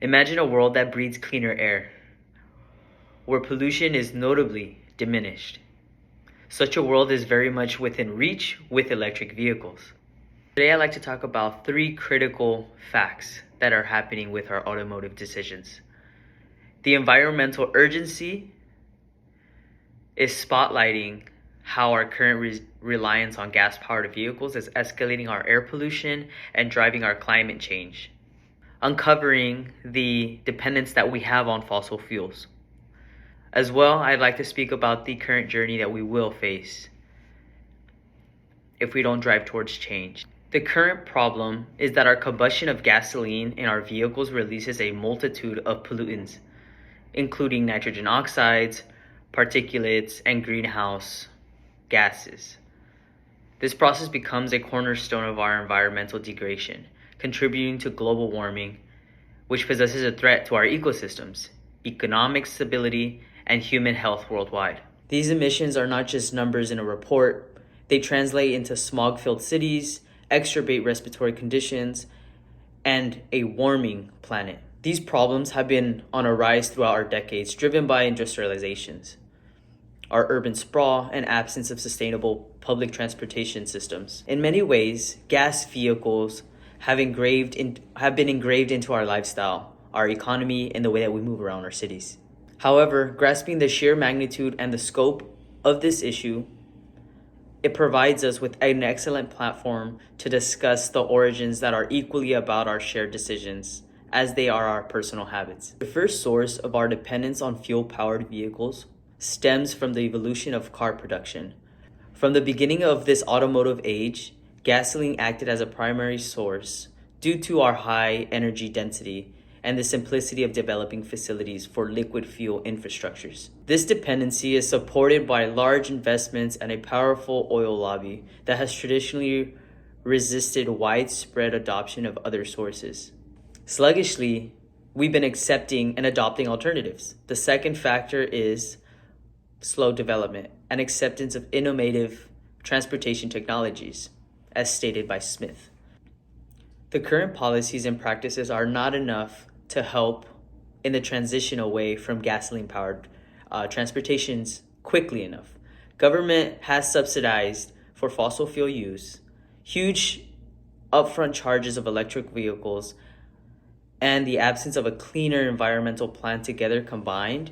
Imagine a world that breathes cleaner air, where pollution is notably diminished. Such a world is very much within reach with electric vehicles. Today I'd like to talk about 3 critical facts that are happening with our automotive decisions. The environmental urgency is spotlighting how our current reliance on gas-powered vehicles is escalating our air pollution and driving our climate change, uncovering the dependence that we have on fossil fuels. As well, I'd like to speak about the current journey that we will face if we don't drive towards change. The current problem is that our combustion of gasoline in our vehicles releases a multitude of pollutants, including nitrogen oxides, particulates, and greenhouse gases. This process becomes a cornerstone of our environmental degradation, contributing to global warming, which possesses a threat to our ecosystems, economic stability, and human health worldwide. These emissions are not just numbers in a report. They translate into smog-filled cities, exacerbate respiratory conditions, and a warming planet. These problems have been on a rise throughout our decades, driven by industrializations, our urban sprawl, and absence of sustainable public transportation systems. In many ways, gas vehicles have been engraved into our lifestyle, our economy, and the way that we move around our cities. However, grasping the sheer magnitude and the scope of this issue, it provides us with an excellent platform to discuss the origins that are equally about our shared decisions as they are our personal habits. The first source of our dependence on fuel-powered vehicles stems from the evolution of car production. From the beginning of this automotive age, gasoline acted as a primary source due to our high energy density and the simplicity of developing facilities for liquid fuel infrastructures. This dependency is supported by large investments and a powerful oil lobby that has traditionally resisted widespread adoption of other sources. Sluggishly, we've been accepting and adopting alternatives. The second factor is slow development and acceptance of innovative transportation technologies, as stated by Smith. The current policies and practices are not enough to help in the transition away from gasoline-powered transportations quickly enough. Government has subsidized for fossil fuel use, huge upfront charges of electric vehicles, and the absence of a cleaner environmental plan together combined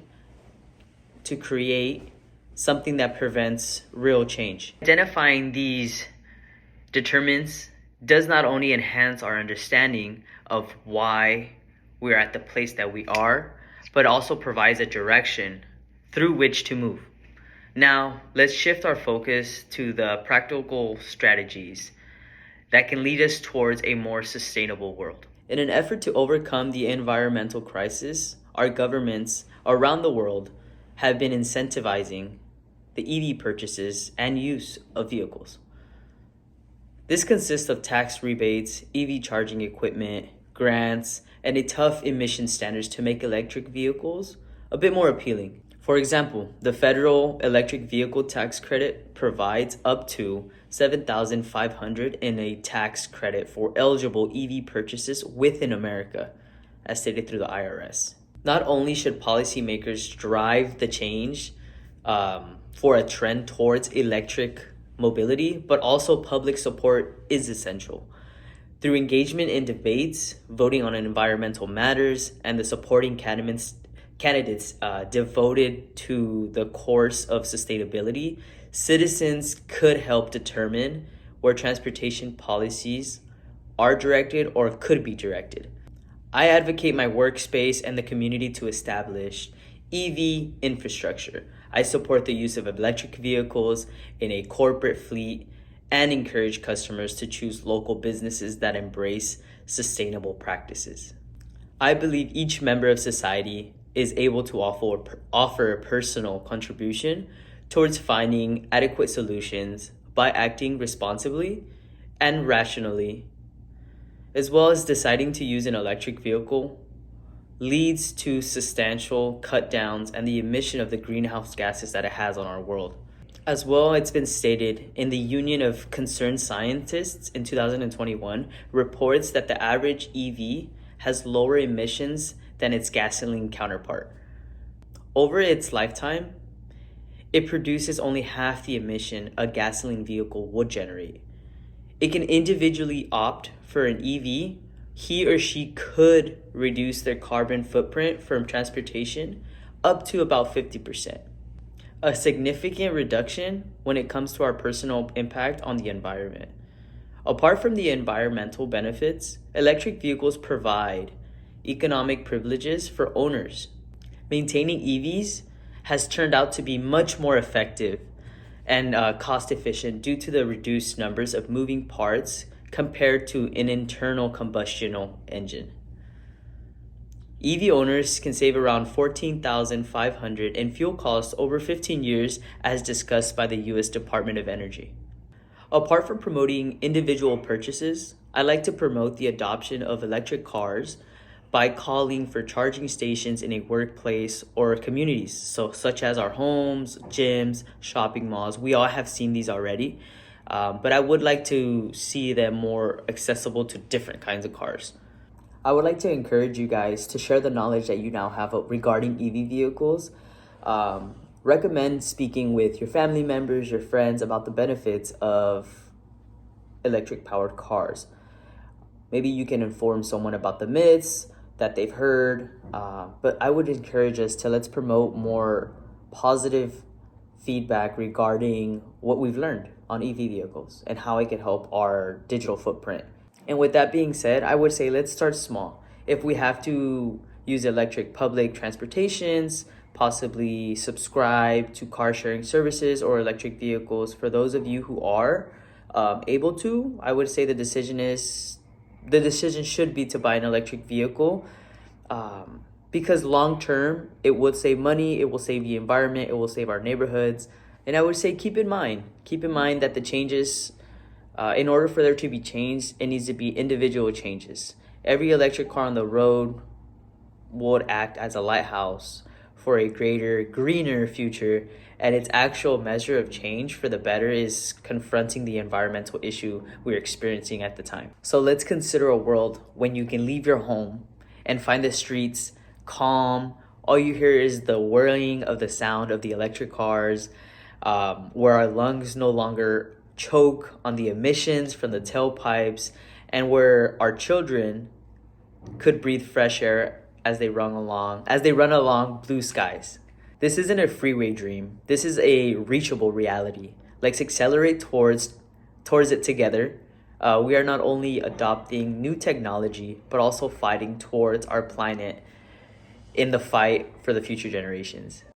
to create something that prevents real change. Identifying these determinants does not only enhance our understanding of why we're at the place that we are, but also provides a direction through which to move. Now, let's shift our focus to the practical strategies that can lead us towards a more sustainable world. In an effort to overcome the environmental crisis, our governments around the world have been incentivizing the EV purchases and use of vehicles. This consists of tax rebates, EV charging equipment, grants, and a tough emission standards to make electric vehicles a bit more appealing. For example, the federal electric vehicle tax credit provides up to $7,500 in a tax credit for eligible EV purchases within America, as stated through the IRS. Not only should policymakers drive the change for a trend towards electric mobility, but also public support is essential. Through engagement in debates, voting on environmental matters, and the supporting candidates devoted to the course of sustainability, citizens could help determine where transportation policies are directed or could be directed. I advocate my workspace and the community to establish EV infrastructure. I support the use of electric vehicles in a corporate fleet and encourage customers to choose local businesses that embrace sustainable practices. I believe each member of society is able to offer a personal contribution towards finding adequate solutions by acting responsibly and rationally, as well as deciding to use an electric vehicle leads to substantial cut downs and the emission of the greenhouse gases that it has on our world. As well, it's been stated in the Union of Concerned Scientists in 2021 reports that the average EV has lower emissions than its gasoline counterpart. Over its lifetime, it produces only half the emission a gasoline vehicle would generate. It can individually opt for an EV. He or she could reduce their carbon footprint from transportation up to about 50%. A significant reduction when it comes to our personal impact on the environment. Apart from the environmental benefits, electric vehicles provide economic privileges for owners. Maintaining EVs has turned out to be much more effective and cost efficient due to the reduced numbers of moving parts compared to an internal combustion engine. EV owners can save around $14,500 in fuel costs over 15 years, as discussed by the US Department of Energy. Apart from promoting individual purchases, I like to promote the adoption of electric cars by calling for charging stations in a workplace or communities, such as our homes, gyms, shopping malls. We all have seen these already, but I would like to see them more accessible to different kinds of cars. I would like to encourage you guys to share the knowledge that you now have regarding EV vehicles. Recommend speaking with your family members, your friends about the benefits of electric powered cars. Maybe you can inform someone about the myths that they've heard, but I would encourage us to let's promote more positive feedback regarding what we've learned on EV vehicles and how it can help our digital footprint. And with that being said, I would say let's start small. If we have to use electric public transportations, possibly subscribe to car sharing services or electric vehicles. For those of you who are able to, I would say the decision should be to buy an electric vehicle, because long term it would save money, it will save the environment, it will save our neighborhoods. And I would say keep in mind that the changes, in order for there to be change, it needs to be individual changes. Every electric car on the road would act as a lighthouse for a greater, greener future, and its actual measure of change for the better is confronting the environmental issue we're experiencing at the time. So let's consider a world when you can leave your home and find the streets calm. All you hear is the whirling of the sound of the electric cars, where our lungs no longer choke on the emissions from the tailpipes, and where our children could breathe fresh air as they run along blue skies. This isn't a freeway dream. This is a reachable reality. Let's accelerate towards it together. We are not only adopting new technology, but also fighting towards our planet in the fight for the future generations.